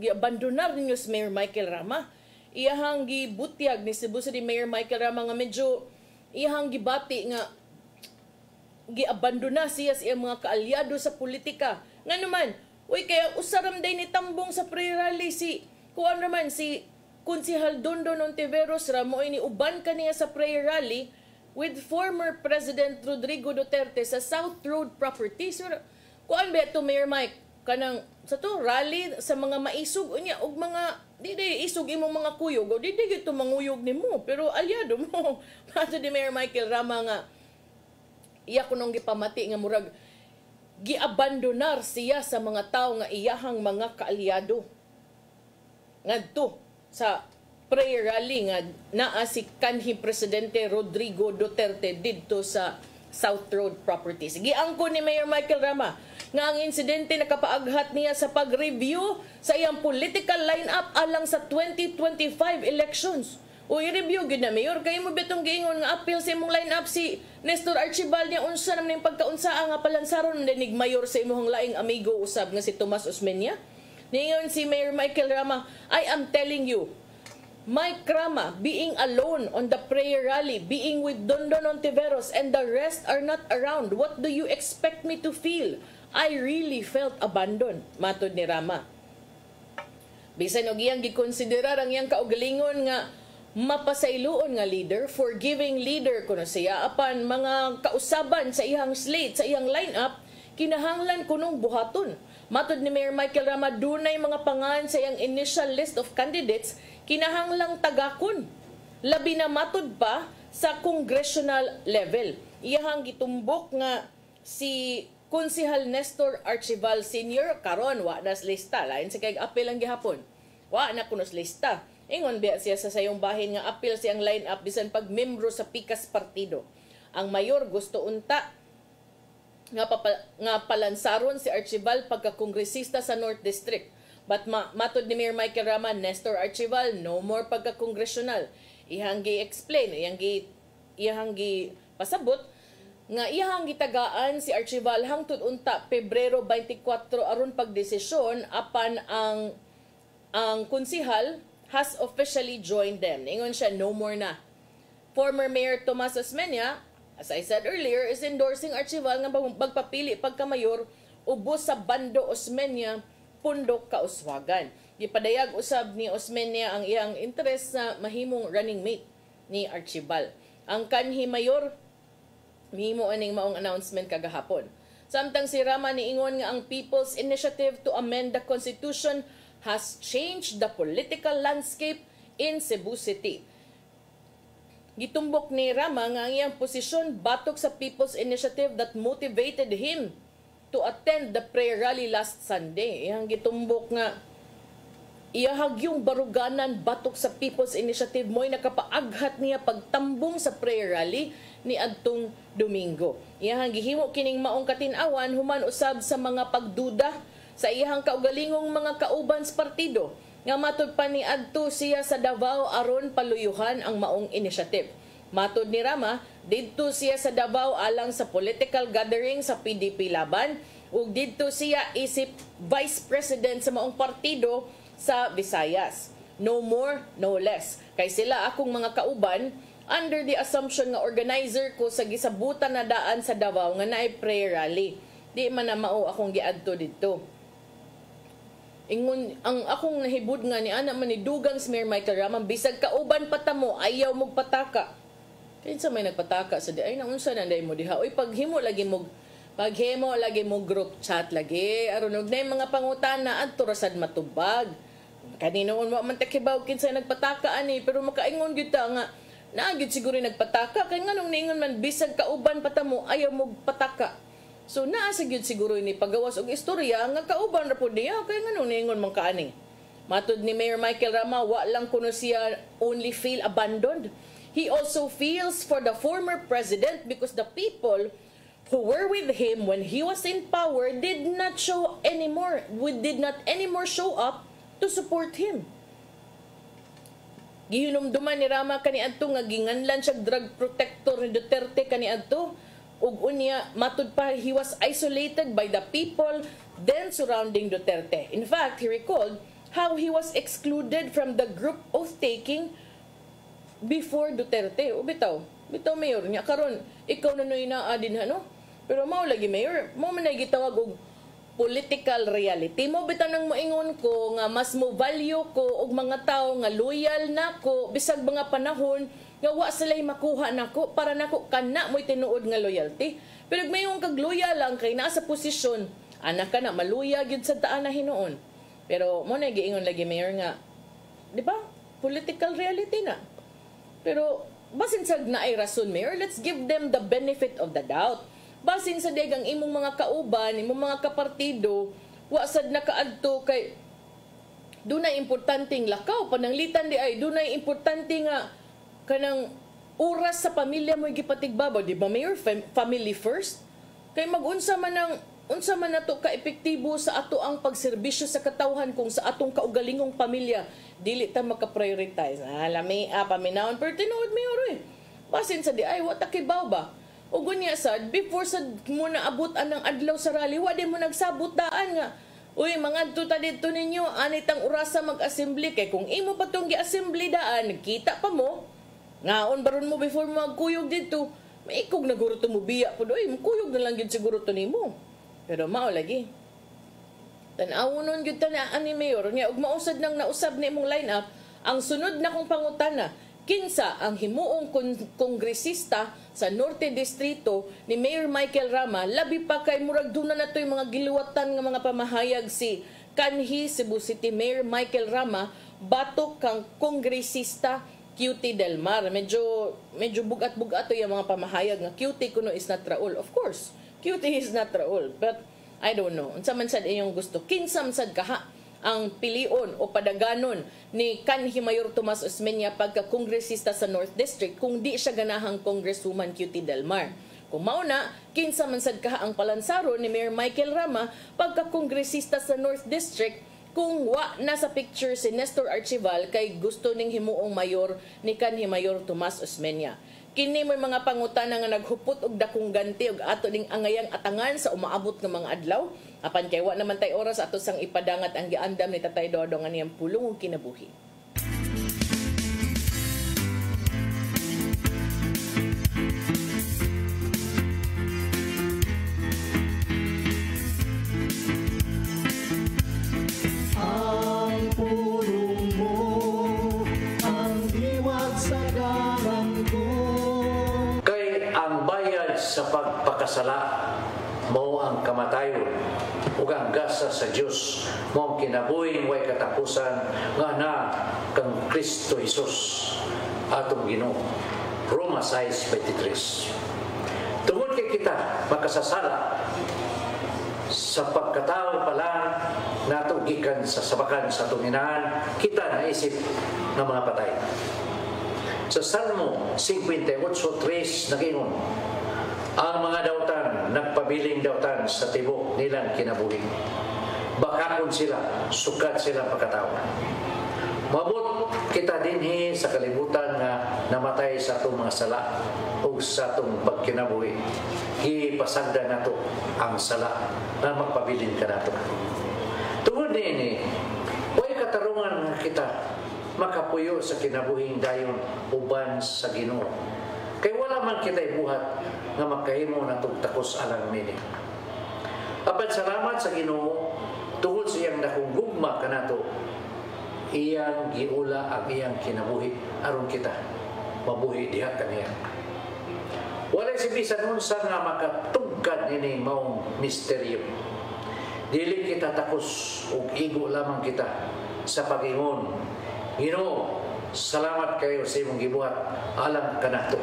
Gi-abandonar ninyo si Mayor Michael Rama. Iyahang gibutyag ni Cebu City Mayor Michael Rama nga medyo iyahang gibati nga giabandona siya sa iyang mga kaalyado sa politika. Nga naman, uy kaya usaram day ni tambong sa pre-rally si kuan naman si Konsehal Dondon Ontiveros Ramo ini uban kaniya sa pre-rally with former President Rodrigo Duterte sa South Road Properties. Kuan ba ito, Mayor Mike? Kanang, sa to, rally sa mga maisog, unya, og mga, di isog imong mga kuyog, o di ito manguyog ni mo, pero alyado mo. Mato di Mayor Michael Rama nga, iya ko nung gipamati nga murag, giabandonar siya sa mga tao nga iyahang mga kaalyado. Ngadto, sa prayer rally nga naa si kanhi Presidente Rodrigo Duterte didto sa South Road Properties. Giangko ni Mayor Michael Rama nga ang insidente nakapaaghat niya sa pag-review sa iyang political lineup alang sa 2025 elections. O i-review gid na Mayor kay mo betong giingon nga appeal sa imong lineup si Nestor Archibald niya unsa naman ning pagkaunsaa nga palansaron dinig mayor sa imong laing amigo usab nga si Tomas Osmeña. Ningon si Mayor Michael Rama, I am telling you, Mike Rama being alone on the prayer rally, being with Dondon Ontiveros and the rest are not around. What do you expect me to feel? I really felt abandoned, matod ni Rama. Bisan og iyang gikonsiderar ang iyang kaugalingon nga mapasayloon nga leader, forgiving leader kuno siya apan mga kausaban sa iyang slate, sa iyang lineup, kinahanglan kunong buhaton. Matod ni Mayor Michael Rama, dunay mga pangan sa iyang initial list of candidates kinahanglang tagakon. Labi na matod pa sa congressional level. Iyahang gitumbok nga si Konsehal Nestor Archibald Sr. karon wa nas lista. Lain sa kay apel ang gihapon. Wa na kunos lista. Ingon biya siya sa sayong bahin nga apel siyang line-up bisan pag membro sa Pikas Partido. Ang mayor gusto unta nga palansaron si Archibald pagka-kongresista sa North District. But matod ni Mayor Michael Rama, Nestor Archibald, no more pagka-kongresyonal. Iyang gi-explain, iyang gi-pasabot, nga iyang gitagaan si Archibald hangtod unta Pebrero 24 aron pagdesisyon apan ang konsehal has officially joined them. Ingon siya, no more na. Former Mayor Tomas Osmeña, as I said earlier, is endorsing Archibald nga magpapili pagkamayor ubos sa Bando Osmeña, Pundok Kauswagan. Gipadayag usab ni Osmeña ang iyang interest sa mahimong running mate ni Archibald. Ang kanhi mayor, mihimo aning maong announcement kagahapon. Samtang si Rama niingon nga ang People's Initiative to amend the Constitution has changed the political landscape in Cebu City. Gitumbok ni Rama nga ang iyang posisyon batok sa People's Initiative that motivated him to attend the prayer rally last Sunday. Iyang gitumbok nga iyahag yung baruganan batok sa People's Initiative mo'y nakapaaghat niya pagtambong sa prayer rally ni adtong Domingo. Iyahang gihimo kining maong katinawan human usab sa mga pagduda sa iyahang kaugalingong mga kauban sa partido nga matod pa ni adto siya sa Davao aron paluyuhan ang maong initiative. Matod ni Rama, didto siya sa Davao alang sa political gathering sa PDP laban ug didto siya isip vice president sa maong partido sa Visayas. No more, no less. Kay sila akong mga kauban, under the assumption nga organizer ko sa gisabutan na daan sa Davao nga naay prayer rally. Di man na mao akong giadto dito. Ingon ang akong nahibud nga ni ana man ni dugang si Mayor Michael Rama, bisag kauban patamo ayaw mog pataka. Kinsa may nagpataka sa di ay naunsa na day mo diha. Oy paghimo lagi mo group chat lagi aron og nay mga pangutana adto rasad matubag. Kaninoon mo man takibaw kinsa nagpataka ani pero makaingon gyud ta nga naagid siguro nagpataka kay nganong niingon man bisag kauban patamo ayaw mog pataka. So naa sa gyud siguro ni pagawas og istorya nga kauban ra pud niya kay nganong niingon man kaani. Matud ni Mayor Michael Rama wa lang kuno siya only feel abandoned. He also feels for the former president because the people who were with him when he was in power did not anymore show up to support him. Gihinumduman ni Rama kaniadto nga ginganlan siya drug protector ni Duterte kaniadto ug unya matud pa he was isolated by the people then surrounding Duterte. In fact, he recalled how he was excluded from the group oath-taking before Duterte. O bitaw mayor niya karon ikaw na noy naa din no. Pero mao lagi mayor, mo man nay gitawag og political reality. Mo bitaw nang moingon ko nga mas mo value ko og mga tawo nga loyal nako bisag mga panahon nga wa sila'y makuha nako para nako kana mo'y tinuod nga loyalty. Pero mayong kag loyal lang kay naa sa posisyon, anak ka na maluya gyud sa taan na hinuon. Pero mo na giingon lagi mayor nga, di ba? Political reality na. Pero basin sa naay rason mayor, let's give them the benefit of the doubt. Basin sa degang imong mga kauban, imong mga kapartido, wa sad nakaadto kay dunay importanteng lakaw pananglitan di ay dunay importante nga kanang oras sa pamilya mo gipatigbabaw, di ba mayor? Family first. Kay mag-unsa man nato ka epektibo sa ato ang pagserbisyo sa katawhan kung sa atong kaugalingong pamilya dili ta maka-prioritize. Lami paminawon pero tinuod mayor basin sa di ay wa ta kibaw ba? O gunya sad before sad mo na abot anang adlaw sa rally wa di mo nagsabot daan nga. Uy, mga tuta dito ninyo, anitang orasa mag-assembly kay kung imo pa tong gi-assembly daan, kita pa mo. Ngaon baron mo before mo magkuyog dito, maikog na guro to mo biya po doy, magkuyog na lang yun siguro to nimo. Pero mao lagi. Tan-awon gyud ta na ani mayor nya ug mausad nang nausab ni imong lineup ang sunod na kong pangutana. Kinsa ang himuong kongresista sa Norte Distrito ni Mayor Michael Rama labi pa kay murag duna na to yung mga giluwatan nga mga pamahayag si kanhi Cebu City Mayor Michael Rama batok kang kongresista QT Del Mar. Medyo bugat-bugat to yung mga pamahayag nga QT kuno is not Raul. Of course, QT is not Raul. But I don't know. Unsa man sad iyong gusto. Kinsa man sad kaha ang pilion o padaganon ni kanhi Mayor Tomas Osmeña pagka-kongresista sa North District kung di siya ganahang Congresswoman QT Del Mar. Kung mauna, kinsa man sad kaha ang palansaro ni Mayor Michael Rama pagka-kongresista sa North District kung wa nasa picture si Nestor Archival kay gusto ning himuong mayor ni kanhi Mayor Tomas Osmeña. Kini may mga pangutana nga naghupot og dakong ganti og ato ding angayang atangan sa umaabot nga mga adlaw. Apan kay wa naman tay oras ato sang ipadangat ang giandam ni Tatay Dodong aniyang pulong ug kinabuhi. Ang pulong mo, ang diwag sa garanggo. Kay ang bayad sa pagpakasala mo ang kamatayon ug ang gasa sa Dios mo ang kinabuhing way katapusan nga na kang Kristo Jesus atong Ginoo. Roma 6:23. Tungod kay kita makasasala sa pagkatao pa lang nato gikan sa sabakan sa tuminahan kita naisip ng mga patay. Sa Salmo 58:3 nagingon, ang mga dautan nagpabiling dautan sa tibok nilang kinabuhi. Bakakon sila, sukat sila pagkatao. Mabot kita dinhi sa kalibutan nga namatay sa atong mga sala o sa atong pagkinabuhi. Ipasagda nato ang sala na magpabilin ka nato. Tungod ni way katarungan nga kita makapuyo sa kinabuhing dayon uban sa Ginoo. Kay wala man kita'y buhat nga makahimo natong takos alang nini. Apan salamat sa Ginoo tungod sa iyang dakong gugma kanato. Iyang giula ang iyang kinabuhi aron kita mabuhi diha kaniya. Walay si bisan unsa nga makatugkad ini maong misteryo. Dili kita takos ug igo lamang kita sa pag-ingon. Ginoo, salamat kayo sa imong gibuhat alang kanato.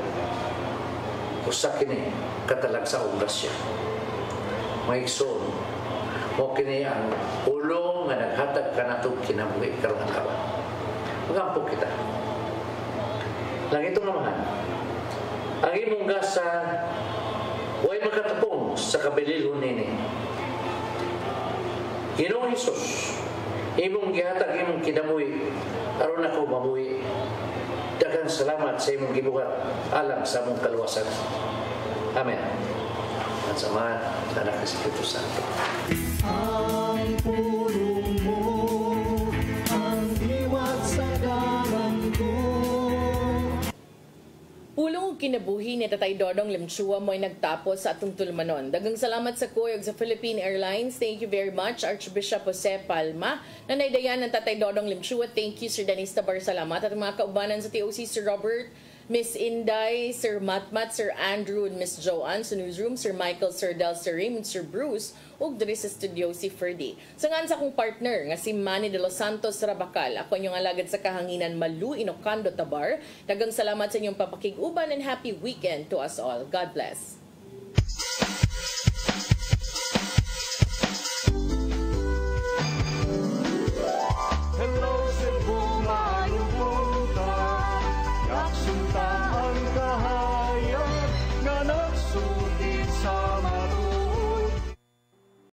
Usa kini katalagsaong grasya. Maigsoon, mo kini ang ulong nga naghatag kanato kinabuhi karong adlaw. Magampo kita. Lang ito naman, ang imong gasa way makatapong sa kabililhon nini. Ginoong Hesus, imong gihatag imong kinabuhi aron ako mabuhi. Daghang salamat sa imong gibuhat alang sa among kaluwasan. Amen. At samahan sa anak ng Espiritu Santo. Ang pulong mo, ang diwat sa galang ko. Pulong kinabuhi ni Tatay Dodong Limchua mo'y nagtapos sa atong tulmanon. Daghang salamat sa kuyog sa Philippine Airlines. Thank you very much, Archbishop Jose Palma. Nanaydayan ng Tatay Dodong Limchua. Thank you, Sir Dennis Tabar. Salamat. At mga kaubanan sa TOC, Sir Robert, Miss Inday, Sir Matmat, Sir Andrew, and Miss Joanne sa newsroom, Sir Michael, Sir Del, Sir Raymond, Sir Bruce, ug diri sa studio si Ferdy. Sa ngan sa akong partner nga si Manny de los Santos Rabacal, ako inyong alagad sa kahanginan Malu Inocando Tabar. Daghang salamat sa inyong papakig-uban and happy weekend to us all. God bless.